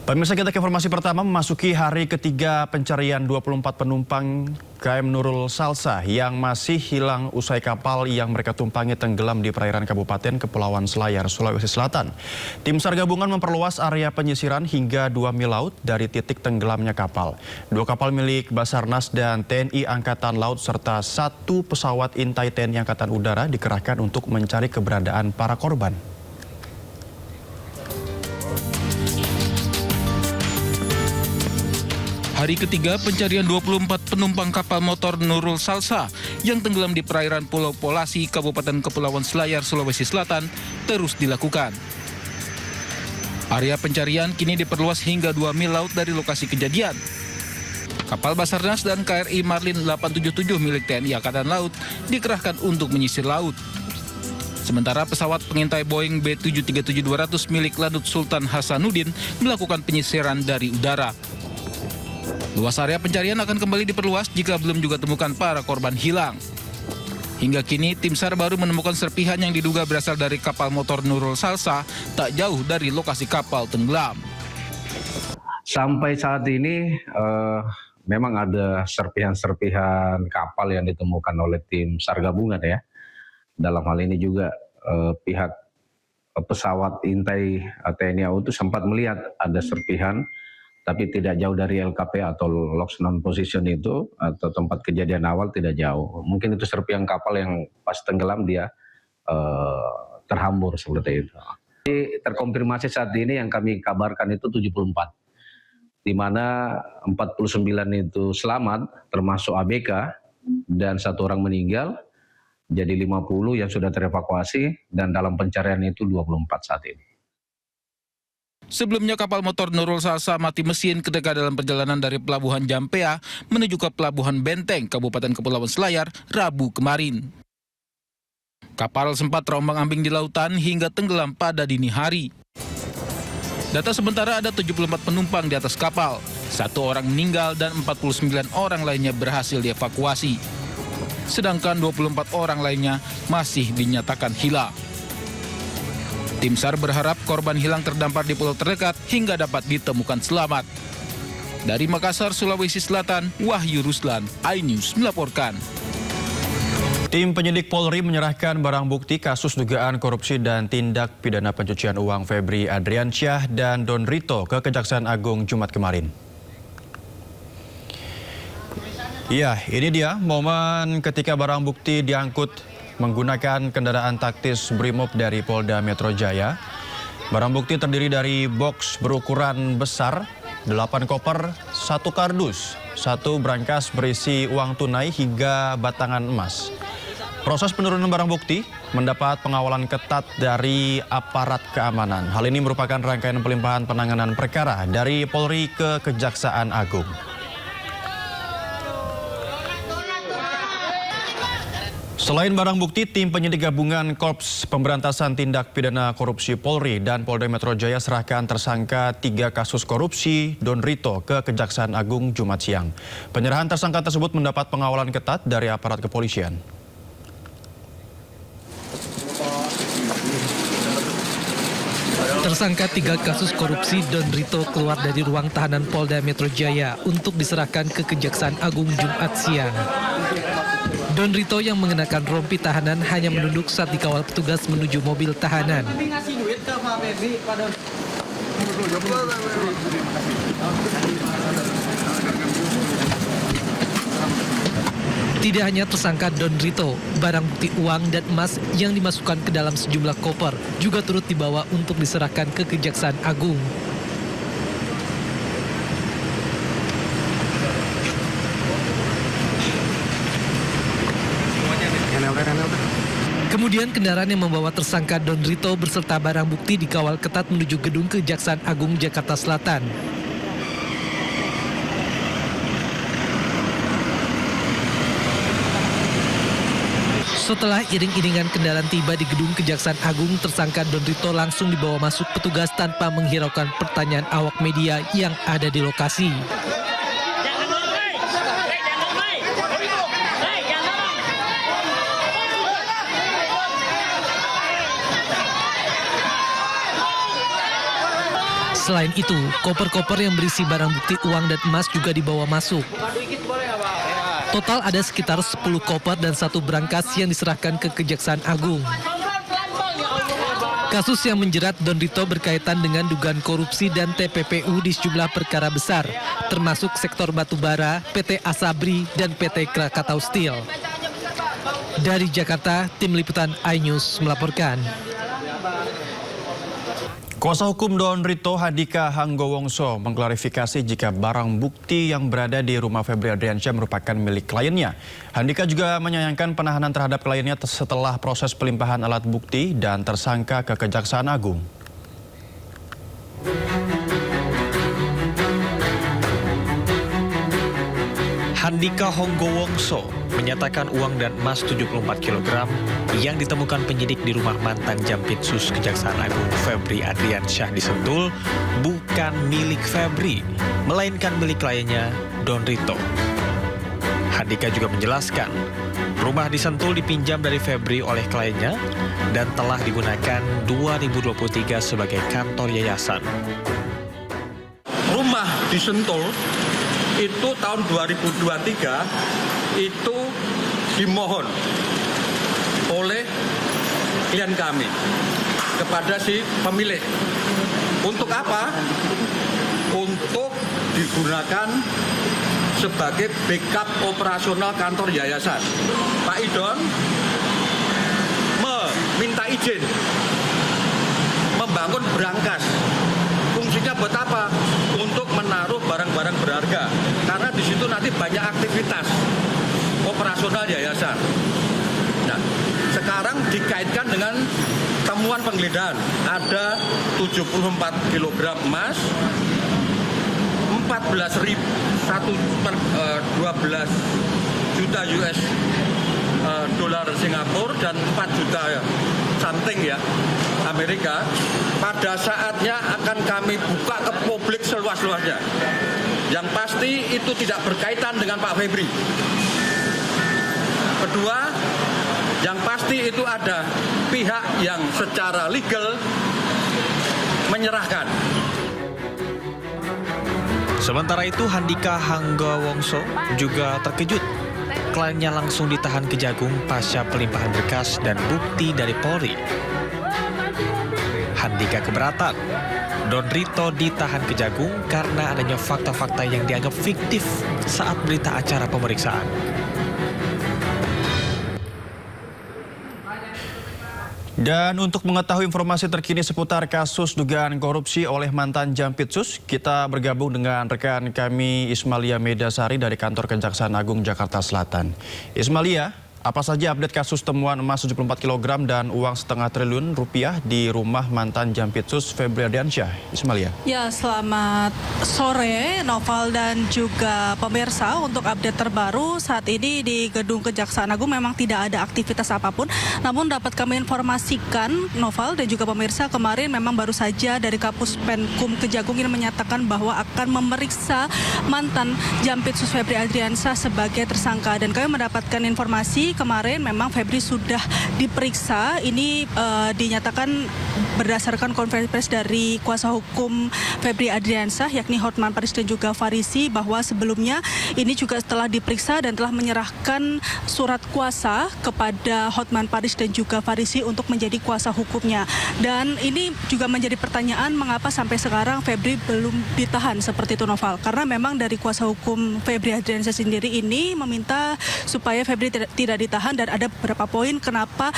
Pemirsa, kita ke informasi pertama. Memasuki hari ketiga pencarian 24 penumpang KM Nurul Salsa yang masih hilang usai kapal yang mereka tumpangi tenggelam di perairan Kabupaten Kepulauan Selayar, Sulawesi Selatan. Tim SAR gabungan memperluas area penyisiran hingga 2 mil laut dari titik tenggelamnya kapal. 2 kapal milik Basarnas dan TNI Angkatan Laut serta 1 pesawat intai TNI Angkatan Udara dikerahkan untuk mencari keberadaan para korban. Hari ketiga pencarian 24 penumpang kapal motor Nurul Salsa yang tenggelam di perairan Pulau Polasi, Kabupaten Kepulauan Selayar, Sulawesi Selatan terus dilakukan. Area pencarian kini diperluas hingga 2 mil laut dari lokasi kejadian. Kapal Basarnas dan KRI Marlin 877 milik TNI Angkatan Laut dikerahkan untuk menyisir laut. Sementara pesawat pengintai Boeing B737-200 milik Lanut Sultan Hasanuddin melakukan penyisiran dari udara. Luas area pencarian akan kembali diperluas jika belum juga temukan para korban hilang. Hingga kini, tim SAR baru menemukan serpihan yang diduga berasal dari kapal motor Nurul Salsa tak jauh dari lokasi kapal tenggelam. Sampai saat ini memang ada serpihan-serpihan kapal yang ditemukan oleh tim SAR gabungan ya. Dalam hal ini juga pihak pesawat intai TNI AU itu sempat melihat ada serpihan, tapi tidak jauh dari LKP atau Lost Non Position itu, atau tempat kejadian awal tidak jauh. Mungkin itu serpihan kapal yang pas tenggelam dia terhambur seperti itu. Jadi, terkonfirmasi saat ini yang kami kabarkan itu 74. Di mana 49 itu selamat, termasuk ABK, dan 1 orang meninggal. Jadi 50 yang sudah terevakuasi, dan dalam pencarian itu 24 saat ini. Sebelumnya kapal motor Nurul Salsa mati mesin ketika dalam perjalanan dari Pelabuhan Jampea menuju ke Pelabuhan Benteng, Kabupaten Kepulauan Selayar, Rabu kemarin. Kapal sempat terombang-ambing di lautan hingga tenggelam pada dini hari. Data sementara ada 74 penumpang di atas kapal, 1 orang meninggal dan 49 orang lainnya berhasil dievakuasi. Sedangkan 24 orang lainnya masih dinyatakan hilang. Tim SAR berharap korban hilang terdampar di pulau terdekat hingga dapat ditemukan selamat. Dari Makassar, Sulawesi Selatan, Wahyu Ruslan, iNews melaporkan. Tim penyidik Polri menyerahkan barang bukti kasus dugaan korupsi dan tindak pidana pencucian uang Febri Adriansyah dan Don Rito ke Kejaksaan Agung Jumat kemarin. Iya, ini dia momen ketika barang bukti diangkut menggunakan kendaraan taktis Brimob dari Polda Metro Jaya. Barang bukti terdiri dari box berukuran besar, 8 koper, 1 kardus, 1 brankas berisi uang tunai hingga batangan emas. Proses penurunan barang bukti mendapat pengawalan ketat dari aparat keamanan. Hal ini merupakan rangkaian pelimpahan penanganan perkara dari Polri ke Kejaksaan Agung. Selain barang bukti, tim penyidik gabungan Korps Pemberantasan Tindak Pidana Korupsi Polri dan Polda Metro Jaya serahkan tersangka 3 kasus korupsi Don Rito ke Kejaksaan Agung Jumat siang. Penyerahan tersangka tersebut mendapat pengawalan ketat dari aparat kepolisian. Tersangka 3 kasus korupsi Don Rito keluar dari ruang tahanan Polda Metro Jaya untuk diserahkan ke Kejaksaan Agung Jumat siang. Don Rito yang mengenakan rompi tahanan hanya menunduk saat dikawal petugas menuju mobil tahanan. Tidak hanya tersangka Don Rito, barang bukti uang dan emas yang dimasukkan ke dalam sejumlah koper juga turut dibawa untuk diserahkan ke Kejaksaan Agung. Kemudian kendaraan yang membawa tersangka Don Rito berserta barang bukti dikawal ketat menuju gedung Kejaksaan Agung Jakarta Selatan. Setelah iring-iringan kendaraan tiba di gedung Kejaksaan Agung, tersangka Don Rito langsung dibawa masuk petugas tanpa menghiraukan pertanyaan awak media yang ada di lokasi. Selain itu, koper-koper yang berisi barang bukti uang dan emas juga dibawa masuk. Total ada sekitar 10 koper dan 1 berangkas yang diserahkan ke Kejaksaan Agung. Kasus yang menjerat Don Rito berkaitan dengan dugaan korupsi dan TPPU di sejumlah perkara besar, termasuk sektor batubara, PT Asabri, dan PT Krakatau Steel. Dari Jakarta, Tim Liputan iNews melaporkan. Kuasa hukum Don Rito Handika Hanggowongso mengklarifikasi jika barang bukti yang berada di rumah Febri Adriansyah merupakan milik kliennya. Handika juga menyayangkan penahanan terhadap kliennya setelah proses pelimpahan alat bukti dan tersangka ke Kejaksaan Agung. Handika Hanggowongso menyatakan uang dan emas 74 kg yang ditemukan penyidik di rumah mantan Jampitsus Kejaksaan Agung Febri Adriansyah di Sentul bukan milik Febri, melainkan milik kliennya Don Rito. Handika juga menjelaskan, rumah di Sentul dipinjam dari Febri oleh kliennya dan telah digunakan 2023 sebagai kantor yayasan. Rumah di Sentul itu tahun 2023 itu dimohon oleh klien kami kepada si pemilik. Untuk apa? Untuk digunakan sebagai backup operasional kantor yayasan. Pak Idon meminta izin membangun berangkas. Fungsinya buat apa? Untuk menaruh barang-barang berharga. Karena di situ nanti banyak aktivitas operasional yayasan. Nah, sekarang dikaitkan dengan temuan penggeledahan. Ada 74 kg emas, 12 juta US dolar Singapura dan 4 juta something ya Amerika. Pada saatnya akan kami buka ke publik seluas-luasnya. Yang pasti itu tidak berkaitan dengan Pak Febri. Kedua, yang pasti itu ada pihak yang secara legal menyerahkan. Sementara itu, Handika Hanggowongso juga terkejut. Kliennya langsung ditahan Kejagung pasca pelimpahan berkas dan bukti dari Polri. Handika keberatan. Don Rito ditahan Kejagung karena adanya fakta-fakta yang dianggap fiktif saat berita acara pemeriksaan. Dan untuk mengetahui informasi terkini seputar kasus dugaan korupsi oleh mantan Jampitsus, kita bergabung dengan rekan kami Ismalia Medasari dari kantor Kejaksaan Agung Jakarta Selatan. Ismalia, apa saja update kasus temuan emas 74 kg dan uang setengah triliun rupiah di rumah mantan Jampitsus Febri Adriansyah? Ismalia. Ya, selamat sore Noval dan juga pemirsa. Untuk update terbaru saat ini di Gedung Kejaksaan Agung memang tidak ada aktivitas apapun. Namun dapat kami informasikan Noval dan juga pemirsa, kemarin memang baru saja dari Kapus Penkum Kejagung ini menyatakan bahwa akan memeriksa mantan Jampitsus Febri Adriansyah sebagai tersangka. Dan kami mendapatkan informasi kemarin memang Febri sudah diperiksa. Ini dinyatakan berdasarkan konferensi pers dari kuasa hukum Febri Adriansyah yakni Hotman Paris dan juga Farisi, bahwa sebelumnya ini juga telah diperiksa dan telah menyerahkan surat kuasa kepada Hotman Paris dan juga Farisi untuk menjadi kuasa hukumnya. Dan ini juga menjadi pertanyaan mengapa sampai sekarang Febri belum ditahan seperti itu, Noval. Karena memang dari kuasa hukum Febri Adriansyah sendiri ini meminta supaya Febri tidak ditahan, dan ada beberapa poin kenapa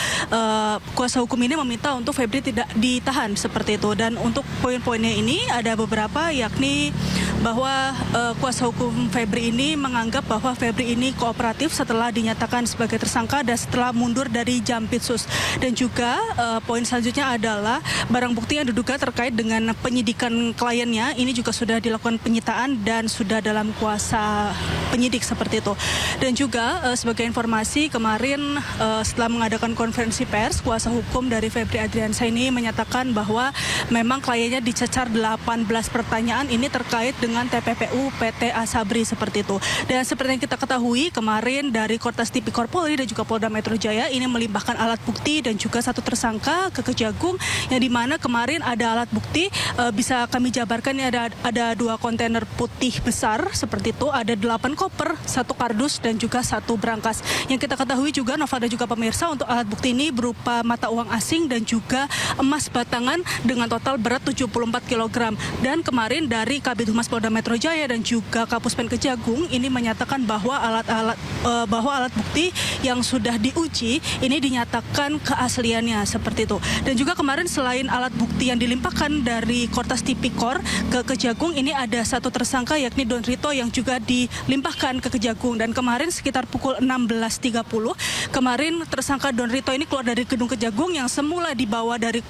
kuasa hukum ini meminta untuk Febri tidak ditahan seperti itu. Dan untuk poin-poinnya ini ada beberapa, yakni bahwa kuasa hukum Febri ini menganggap bahwa Febri ini kooperatif setelah dinyatakan sebagai tersangka dan setelah mundur dari Jampitsus. Dan juga poin selanjutnya adalah barang bukti yang diduga terkait dengan penyidikan kliennya ini juga sudah dilakukan penyitaan dan sudah dalam kuasa penyidik seperti itu. Dan juga sebagai informasi, kemarin setelah mengadakan konferensi pers, kuasa hukum dari Febri Adriansyah ini menyatakan bahwa memang kliennya dicecar 18 pertanyaan ini terkait dengan dengan TPPU PT Asabri seperti itu. Dan seperti yang kita ketahui kemarin dari Kortas Tipikor Polri dan juga Polda Metro Jaya ini melimpahkan alat bukti dan juga satu tersangka ke Kejagung, yang dimana kemarin ada alat bukti bisa kami jabarkan ini ada 2 kontainer putih besar seperti itu, ada 8 koper, 1 kardus dan juga 1 brankas. Yang kita ketahui juga Nova dan juga pemirsa, untuk alat bukti ini berupa mata uang asing dan juga emas batangan dengan total berat 74 kg. Dan kemarin dari Kabid Humas Polda Metro Jaya dan juga Kapuspen Kejagung ini menyatakan bahwa alat bukti yang sudah diuji ini dinyatakan keasliannya seperti itu. Dan juga kemarin selain alat bukti yang dilimpahkan dari Kortas Tipikor ke Kejagung, ini ada 1 tersangka yakni Don Rito yang juga dilimpahkan ke Kejagung. Dan kemarin sekitar pukul 16.30 kemarin tersangka Don Rito ini keluar dari gedung Kejagung yang semula dibawa dari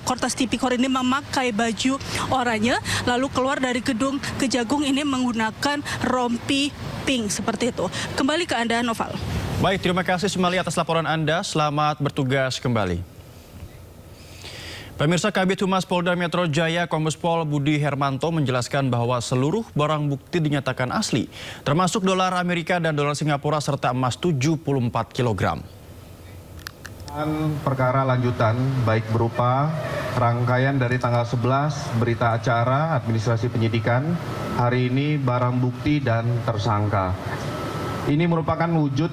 Kortas Tipikor ini memakai baju oranye, lalu keluar dari gedung Kejagung ini menggunakan rompi pink seperti itu. Kembali ke Anda, Noval. Baik, terima kasih Sumali atas laporan Anda. Selamat bertugas kembali. Pemirsa, Kabid Humas Polda Metro Jaya Kombes Pol Budi Hermanto menjelaskan bahwa seluruh barang bukti dinyatakan asli, termasuk dolar Amerika dan dolar Singapura serta emas 74 kg. Perkara lanjutan baik berupa rangkaian dari tanggal 11 berita acara administrasi penyidikan, hari ini barang bukti dan tersangka. Ini merupakan wujud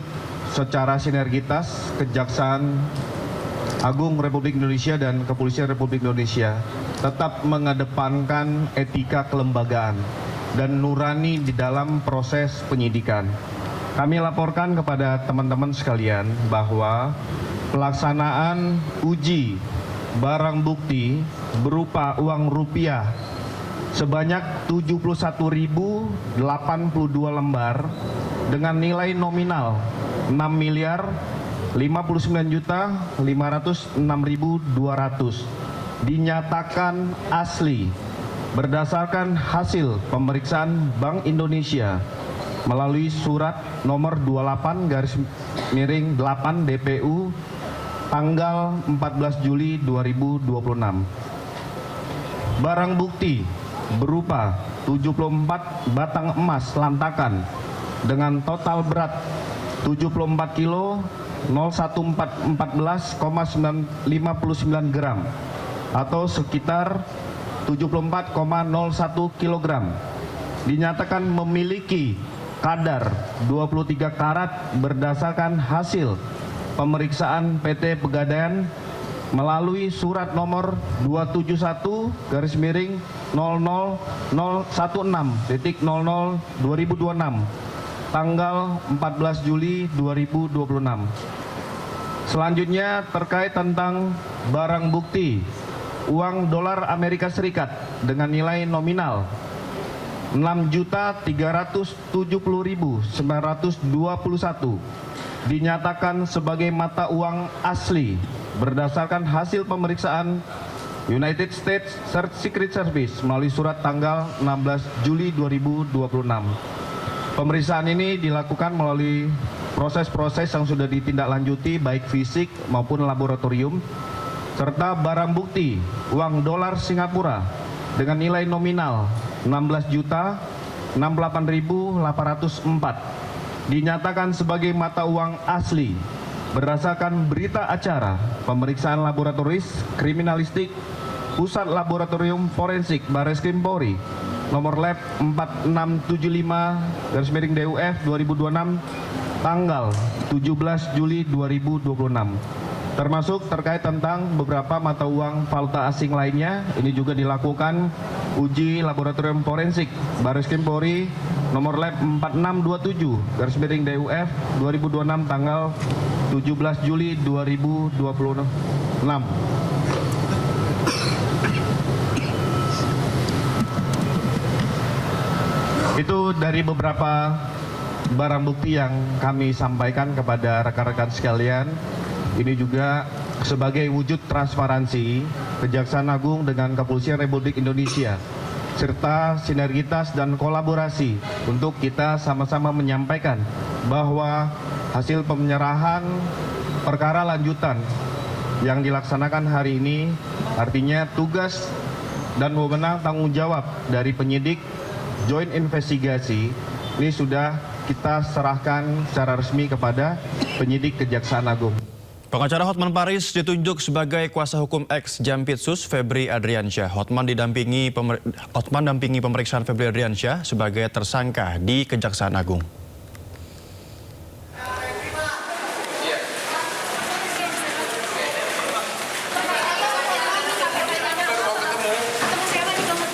secara sinergitas Kejaksaan Agung Republik Indonesia dan Kepolisian Republik Indonesia tetap mengedepankan etika kelembagaan dan nurani di dalam proses penyidikan. Kami laporkan kepada teman-teman sekalian bahwa pelaksanaan uji barang bukti berupa uang rupiah sebanyak 71.082 lembar dengan nilai nominal 6.059.506.200 dinyatakan asli berdasarkan hasil pemeriksaan Bank Indonesia melalui surat nomor 28/8 DPU tanggal 14 Juli 2026. Barang bukti berupa 74 batang emas lantakan dengan total berat 74 kilo 01459 gram atau sekitar 74,01 kilogram dinyatakan memiliki kadar 23 karat berdasarkan hasil pemeriksaan PT Pegadaian melalui surat nomor 271/0016.00/2026 tanggal 14 Juli 2026. Selanjutnya terkait tentang barang bukti uang dolar Amerika Serikat dengan nilai nominal 6.370.921 dinyatakan sebagai mata uang asli berdasarkan hasil pemeriksaan United States Secret Service melalui surat tanggal 16 Juli 2026. Pemeriksaan ini dilakukan melalui proses-proses yang sudah ditindaklanjuti baik fisik maupun laboratorium, serta barang bukti uang dolar Singapura dengan nilai nominal 16.068.804 dinyatakan sebagai mata uang asli berdasarkan berita acara pemeriksaan laboratoris kriminalistik Pusat Laboratorium Forensik Barreskrim Polri nomor lab 4675/DUF 2026 tanggal 17 Juli 2026. Termasuk terkait tentang beberapa mata uang valuta asing lainnya, ini juga dilakukan uji laboratorium forensik Barreskrim Polri nomor lab 4627/DUF 2026 tanggal 17 Juli 2026. Itu dari beberapa barang bukti yang kami sampaikan kepada rekan-rekan sekalian. Ini juga sebagai wujud transparansi Kejaksaan Agung dengan Kepolisian Republik Indonesia serta sinergitas dan kolaborasi untuk kita sama-sama menyampaikan bahwa hasil penyerahan perkara lanjutan yang dilaksanakan hari ini artinya tugas dan wewenang tanggung jawab dari penyidik joint investigasi ini sudah kita serahkan secara resmi kepada penyidik Kejaksaan Agung. Pengacara Hotman Paris ditunjuk sebagai kuasa hukum ex Jampitsus Febri Adriansyah. Hotman dampingi pemeriksaan Febri Adriansyah sebagai tersangka di Kejaksaan Agung.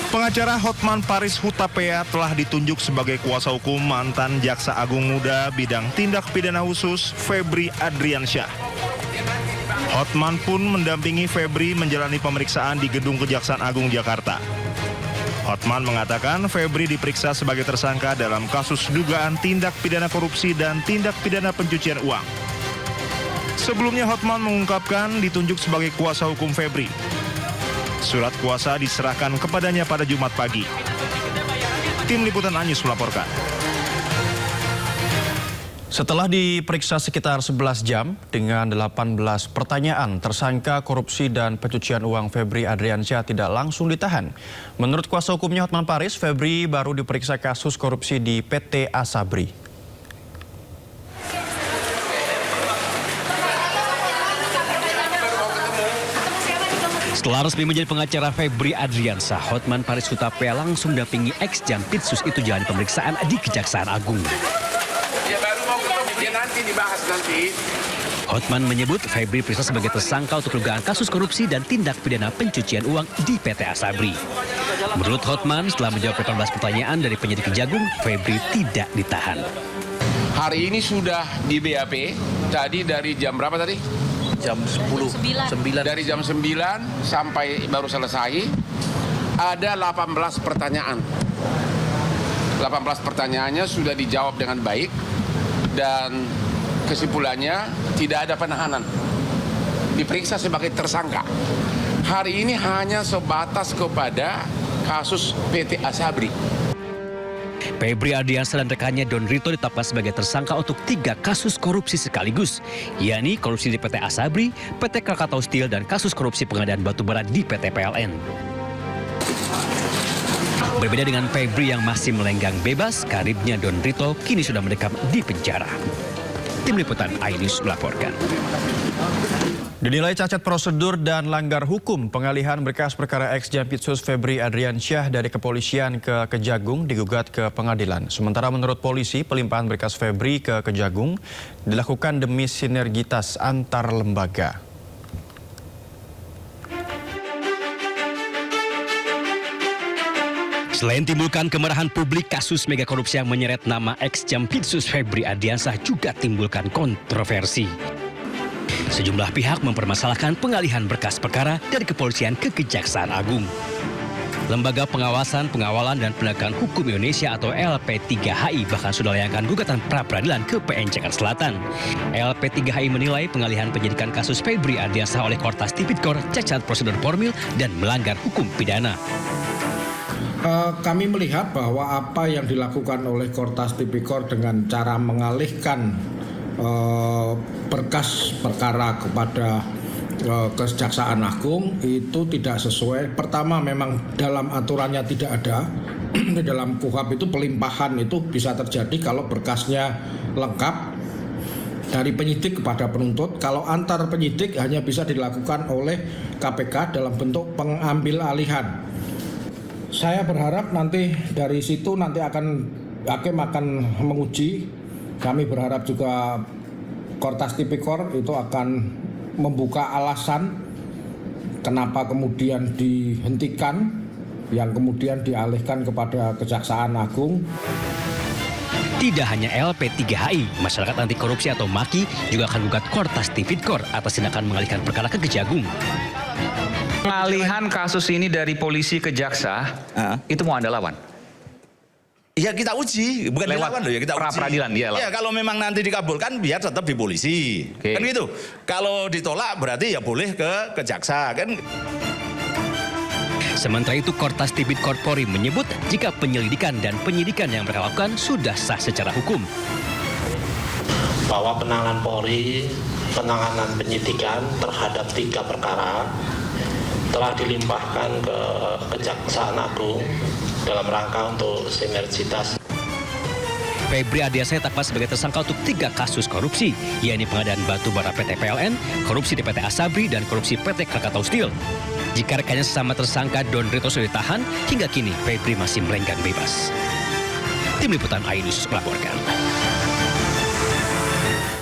Pengacara Hotman Paris Hutapea telah ditunjuk sebagai kuasa hukum mantan Jaksa Agung Muda bidang tindak pidana khusus Febri Adriansyah. Hotman pun mendampingi Febri menjalani pemeriksaan di Gedung Kejaksaan Agung Jakarta. Hotman mengatakan Febri diperiksa sebagai tersangka dalam kasus dugaan tindak pidana korupsi dan tindak pidana pencucian uang. Sebelumnya Hotman mengungkapkan ditunjuk sebagai kuasa hukum Febri. Surat kuasa diserahkan kepadanya pada Jumat pagi. Tim Liputan Anyus melaporkan. Setelah diperiksa sekitar 11 jam dengan 18 pertanyaan, tersangka korupsi dan pencucian uang Febri Adriansyah tidak langsung ditahan. Menurut kuasa hukumnya Hotman Paris, Febri baru diperiksa kasus korupsi di PT Asabri. Setelah resmi menjadi pengacara Febri Adriansyah, Hotman Paris Hutapea langsung dampingi ex Jampitsus itu jalani pemeriksaan di Kejaksaan Agung. Ya baru mau ketemu, nanti dibahas nanti. Hotman menyebut Febri diperiksa sebagai tersangka untuk dugaan kasus korupsi dan tindak pidana pencucian uang di PT Asabri. Menurut Hotman, setelah menjawab 18 pertanyaan dari penyidik Kejagung, Febri tidak ditahan. Hari ini sudah di BAP, tadi dari jam berapa tadi? Jam 10. 9. Dari jam 9 sampai baru selesai, ada 18 pertanyaan. 18 pertanyaannya sudah dijawab dengan baik dan kesimpulannya tidak ada penahanan. Diperiksa sebagai tersangka. Hari ini hanya sebatas kepada kasus PT Asabri. Febri Adriansyah dan rekannya Don Rito ditetapkan sebagai tersangka untuk 3 kasus korupsi sekaligus, yakni korupsi di PT Asabri, PT Krakatau Steel, dan kasus korupsi pengadaan batubara di PT PLN. Berbeda dengan Febri yang masih melenggang bebas, karibnya Don Rito kini sudah mendekam di penjara. Tim Liputan iNews melaporkan. Dinilai cacat prosedur dan langgar hukum, pengalihan berkas perkara ex Jampitsus Febri Adriansyah dari kepolisian ke Kejagung digugat ke pengadilan. Sementara menurut polisi, pelimpahan berkas Febri ke Kejagung dilakukan demi sinergitas antar lembaga. Selain timbulkan kemarahan publik, kasus mega korupsi yang menyeret nama ex Jampitsus Febri Adriansyah juga timbulkan kontroversi. Sejumlah pihak mempermasalahkan pengalihan berkas perkara dari kepolisian ke Kejaksaan Agung. Lembaga Pengawasan, Pengawalan, dan Penegakan Hukum Indonesia atau LP3HI bahkan sudah melayangkan gugatan pra-peradilan ke PN Jakarta Selatan. LP3HI menilai pengalihan penyidikan kasus Febri Adriansyah oleh Kortas Tipikor cacat prosedur formil dan melanggar hukum pidana. Kami melihat bahwa apa yang dilakukan oleh Kortas Tipikor dengan cara mengalihkan berkas perkara kepada Kejaksaan Agung itu tidak sesuai. Pertama, memang dalam aturannya tidak ada. Di dalam KUHP itu pelimpahan itu bisa terjadi kalau berkasnya lengkap dari penyidik kepada penuntut. Kalau antar penyidik hanya bisa dilakukan oleh KPK dalam bentuk pengambil alihan. Saya berharap nanti dari situ nanti hakim akan menguji. Kami berharap juga Kortas Tipikor itu akan membuka alasan kenapa kemudian dihentikan, yang kemudian dialihkan kepada Kejaksaan Agung. Tidak hanya LP3HI, masyarakat anti korupsi atau MAKI juga akan gugat Kortas Tipikor atas tindakan mengalihkan perkara ke Kejagung. Pengalihan kasus ini dari polisi ke jaksa, itu mau Anda lawan? Ya kita uji, bukan dilawan loh ya, kita uji. Pra-peradilan dia lah. Ya kalau memang nanti dikabulkan biar tetap di polisi. Kan gitu. Kalau ditolak berarti ya boleh ke jaksa kan. Sementara itu Kortas Tipikor Polri menyebut jika penyelidikan dan penyidikan yang mereka lakukan sudah sah secara hukum. Bahwa penanganan Polri, penanganan penyidikan terhadap 3 perkara telah dilimpahkan ke Kejaksaan Agung dalam rangka untuk sinergitas. Febri Ardiansyah ditetapkan sebagai tersangka untuk 3 kasus korupsi, yakni pengadaan batu bara PT PLN, korupsi di PT Asabri, dan korupsi PT Krakatau Steel. Jika rekannya sesama tersangka Don Rito sudah ditahan, hingga kini Febri masih melenggang bebas. Tim Liputan iNews melaporkan.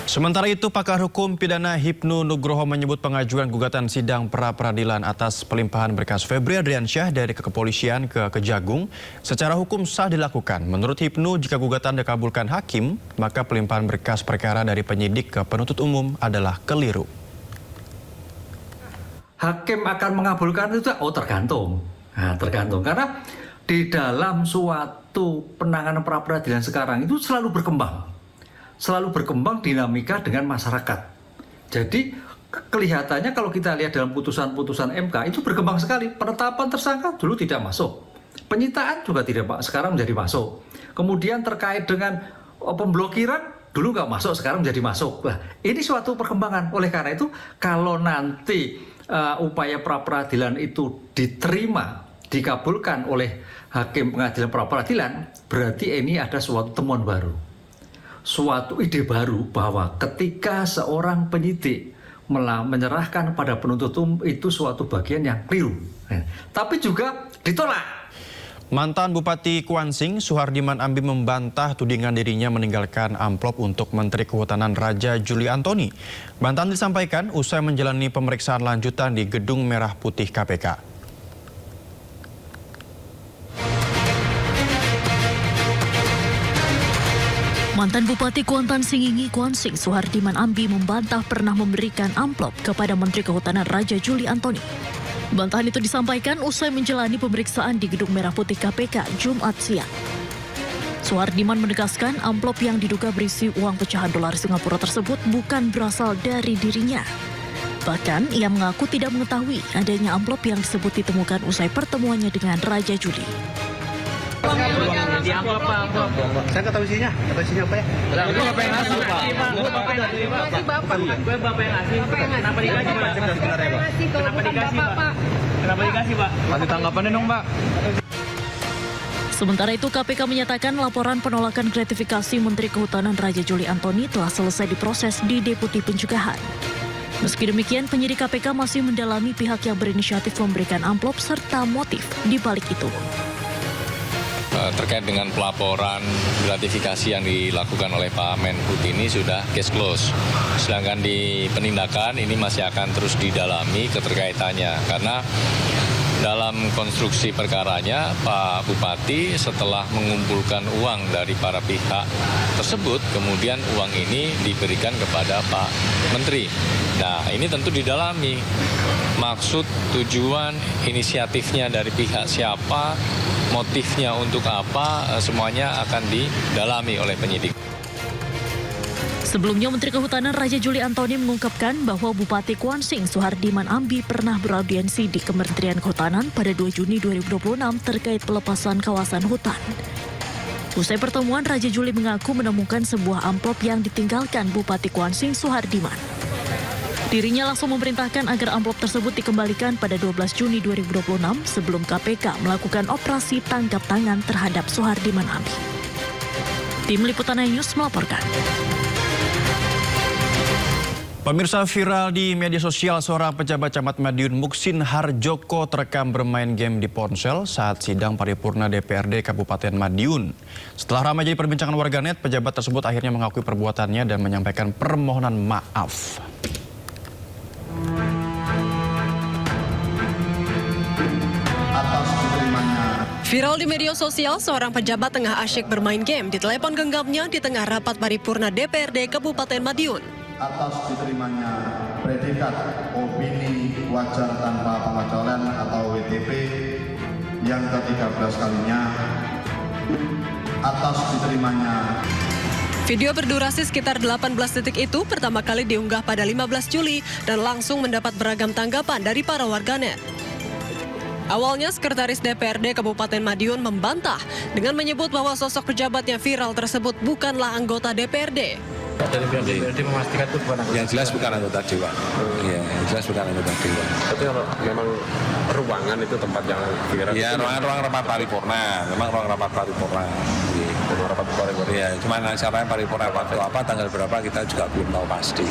Sementara itu, pakar hukum pidana Hipnu Nugroho menyebut pengajuan gugatan sidang pra-peradilan atas pelimpahan berkas Febri Ardiansyah dari kepolisian ke Kejagung secara hukum sah dilakukan. Menurut Hipnu, jika gugatan dikabulkan hakim, maka pelimpahan berkas perkara dari penyidik ke penuntut umum adalah keliru. Hakim akan mengabulkan itu tergantung. Tergantung karena di dalam suatu penanganan pra-peradilan sekarang itu selalu berkembang dinamika dengan masyarakat. Jadi kelihatannya kalau kita lihat dalam putusan-putusan MK itu berkembang sekali. Penetapan tersangka dulu tidak masuk, penyitaan juga tidak sekarang menjadi masuk. Kemudian terkait dengan pemblokiran dulu nggak masuk, sekarang menjadi masuk. Nah, ini suatu perkembangan. Oleh karena itu kalau nanti upaya pra-peradilan itu diterima, dikabulkan oleh hakim pengadilan pra-peradilan, berarti ini ada suatu temuan baru, suatu ide baru bahwa ketika seorang penyidik menyerahkan pada penuntut umum itu suatu bagian yang keliru, tapi juga ditolak. Mantan Bupati Kuansing, Suhardiman Ambi membantah tudingan dirinya meninggalkan amplop untuk Menteri Kehutanan Raja Juli Antoni. Bantahan disampaikan usai menjalani pemeriksaan lanjutan di Gedung Merah Putih KPK. Mantan Bupati Kuantan Singingi Kuansing, Suhardiman Ambi membantah pernah memberikan amplop kepada Menteri Kehutanan Raja Juli Antoni. Bantahan itu disampaikan usai menjalani pemeriksaan di Gedung Merah Putih KPK Jumat siang. Suhardiman menegaskan amplop yang diduga berisi uang pecahan dolar Singapura tersebut bukan berasal dari dirinya. Bahkan ia mengaku tidak mengetahui adanya amplop yang disebut ditemukan usai pertemuannya dengan Raja Juli. Di amplop Pak. Saya nggak tahu isinya. Nggak tahu isinya apa ya? Itu Bapak yang ngasih Pak. Bapak yang ngasih. Gue Bapak yang ngasih. Kenapa dikasih Pak? Kenapa dikasih Pak? Kenapa dikasih Pak? Kasih tanggapannya dong Pak. Sementara itu KPK menyatakan laporan penolakan gratifikasi Menteri Kehutanan Raja Juli Antoni telah selesai diproses di Deputi Pencegahan. Meski demikian, penyidik KPK masih mendalami pihak yang berinisiatif memberikan amplop serta motif di balik itu. Terkait dengan pelaporan gratifikasi yang dilakukan oleh Pak Menhub ini sudah case close. Sedangkan di penindakan ini masih akan terus didalami keterkaitannya. Karena dalam konstruksi perkaranya Pak Bupati setelah mengumpulkan uang dari para pihak tersebut, kemudian uang ini diberikan kepada Pak Menteri. Nah, ini tentu didalami. Maksud, tujuan, inisiatifnya dari pihak siapa, motifnya untuk apa, semuanya akan didalami oleh penyidik. Sebelumnya, Menteri Kehutanan Raja Juli Antoni mengungkapkan bahwa Bupati Kuansing Suhardiman Ambi pernah beraudiensi di Kementerian Kehutanan pada 2 Juni 2026 terkait pelepasan kawasan hutan. Usai pertemuan, Raja Juli mengaku menemukan sebuah amplop yang ditinggalkan Bupati Kuansing Suhardiman. Dirinya langsung memerintahkan agar amplop tersebut dikembalikan pada 12 Juni 2026 sebelum KPK melakukan operasi tangkap tangan terhadap Suhardiman Ambi. Tim Liputan iNews melaporkan. Pemirsa, viral di media sosial seorang pejabat Camat Madiun Muksin Harjoko terekam bermain game di ponsel saat sidang paripurna DPRD Kabupaten Madiun. Setelah ramai jadi perbincangan warganet, pejabat tersebut akhirnya mengakui perbuatannya dan menyampaikan permohonan maaf. Viral di media sosial, seorang pejabat tengah asyik bermain game di telepon genggamnya di tengah rapat paripurna DPRD Kabupaten Madiun. Atas diterimanya predikat opini wajar tanpa pengecualian atau WTP yang ke-13 kalinya, atas diterimanya. Video berdurasi sekitar 18 detik itu pertama kali diunggah pada 15 Juli dan langsung mendapat beragam tanggapan dari para warganet. Awalnya, Sekretaris DPRD Kabupaten Madiun membantah dengan menyebut bahwa sosok pejabat yang viral tersebut bukanlah anggota DPRD. Dari pihak DPRD memastikan itu bukan anggota. Yang jelas bukan anggota dewan. Iya, yang jelas bukan anggota dewan. Tapi kalau memang ruangan itu tempat yang dikira. Ya, ruang rapat paripurna. Memang ruang rapat paripurna. Ruang rapat paripurna. Iya, cuma caranya paripurna waktu apa, tanggal berapa kita juga belum tahu pasti.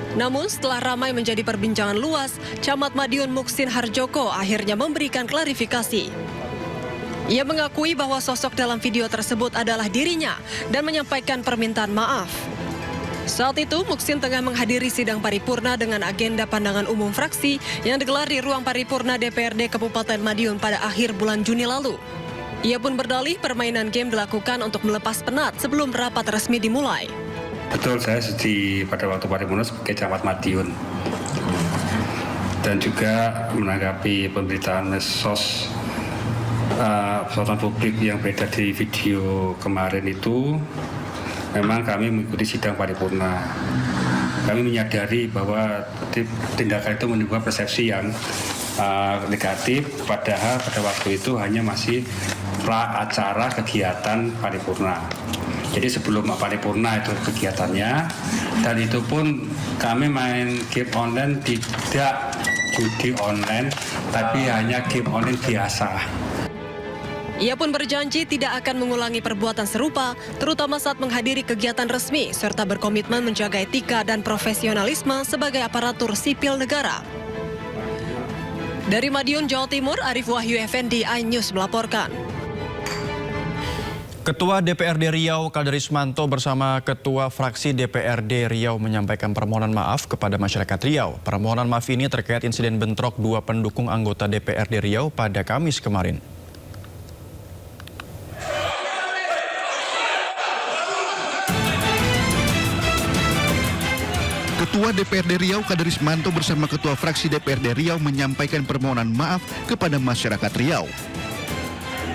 Namun setelah ramai menjadi perbincangan luas, Camat Madiun Muksin Harjoko akhirnya memberikan klarifikasi. Ia mengakui bahwa sosok dalam video tersebut adalah dirinya dan menyampaikan permintaan maaf. Saat itu, Muksin tengah menghadiri sidang paripurna dengan agenda pandangan umum fraksi yang digelar di ruang paripurna DPRD Kabupaten Madiun pada akhir bulan Juni lalu. Ia pun berdalih permainan game dilakukan untuk melepas penat sebelum rapat resmi dimulai. Betul, saya pada waktu paripurna sebagai Camat Madiun. Dan juga menanggapi pemberitaan medsos persoalan publik yang beredar di video kemarin itu, memang kami mengikuti sidang paripurna. Kami menyadari bahwa tindakan itu menimbulkan persepsi yang negatif, padahal pada waktu itu hanya masih pra-acara kegiatan paripurna. Jadi sebelum paripurna itu kegiatannya, dan itu pun kami main game online, tidak judi online, tapi hanya game online biasa. Ia pun berjanji tidak akan mengulangi perbuatan serupa, terutama saat menghadiri kegiatan resmi, serta berkomitmen menjaga etika dan profesionalisme sebagai aparatur sipil negara. Dari Madiun, Jawa Timur, Arif Wahyu Effendi, iNews melaporkan. Ketua DPRD Riau Kaderismanto bersama Ketua Fraksi DPRD Riau menyampaikan permohonan maaf kepada masyarakat Riau. Permohonan maaf ini terkait insiden bentrok dua pendukung anggota DPRD Riau pada Kamis kemarin. Ketua DPRD Riau Kaderismanto bersama Ketua Fraksi DPRD Riau menyampaikan permohonan maaf kepada masyarakat Riau.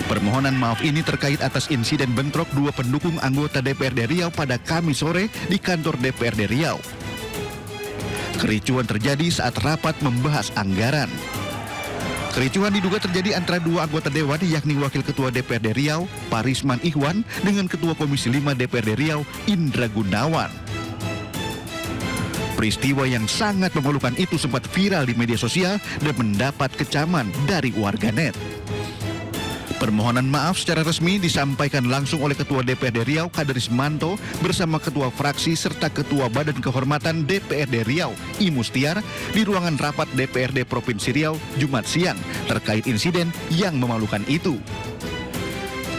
Permohonan maaf ini terkait atas insiden bentrok dua pendukung anggota DPRD Riau pada Kamis sore di kantor DPRD Riau. Kericuan terjadi saat rapat membahas anggaran. Kericuan diduga terjadi antara dua anggota dewan, yakni Wakil Ketua DPRD Riau, Parisman Ihwan, dengan Ketua Komisi 5 DPRD Riau, Indra Gunawan. Peristiwa yang sangat memalukan itu sempat viral di media sosial dan mendapat kecaman dari warganet. Permohonan maaf secara resmi disampaikan langsung oleh Ketua DPRD Riau Kaderismanto bersama Ketua Fraksi serta Ketua Badan Kehormatan DPRD Riau I Mustiar di ruangan rapat DPRD Provinsi Riau Jumat siang terkait insiden yang memalukan itu.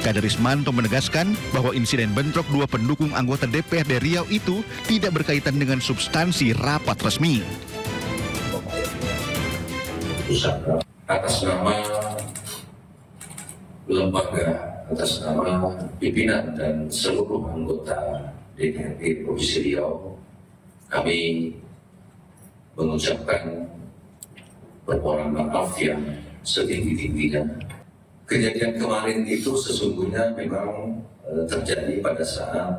Kaderismanto menegaskan bahwa insiden bentrok dua pendukung anggota DPRD Riau itu tidak berkaitan dengan substansi rapat resmi. Atas nama lembaga, atas nama pimpinan dan seluruh anggota DPRD Provinsi Riau, kami mengucapkan permohonan maaf yang setinggi-tingginya. Kejadian kemarin itu sesungguhnya memang terjadi pada saat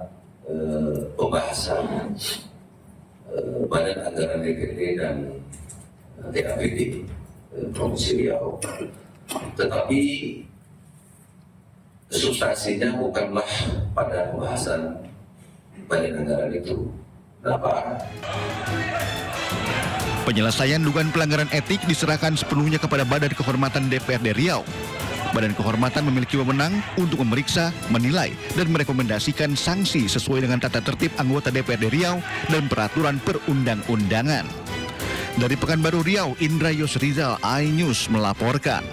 pembahasan Badan Anggaran DPRD dan DAPD Provinsi Riau. Tetapi substansinya bukanlah pada pembahasan Badan Anggaran itu. Kenapa? Penyelesaian dugaan pelanggaran etik diserahkan sepenuhnya kepada Badan Kehormatan DPRD Riau. Badan Kehormatan memiliki wewenang untuk memeriksa, menilai, dan merekomendasikan sanksi sesuai dengan tata tertib anggota DPRD Riau dan peraturan perundang-undangan. Dari Pekanbaru Riau, Indra Yusrizal, iNews melaporkan.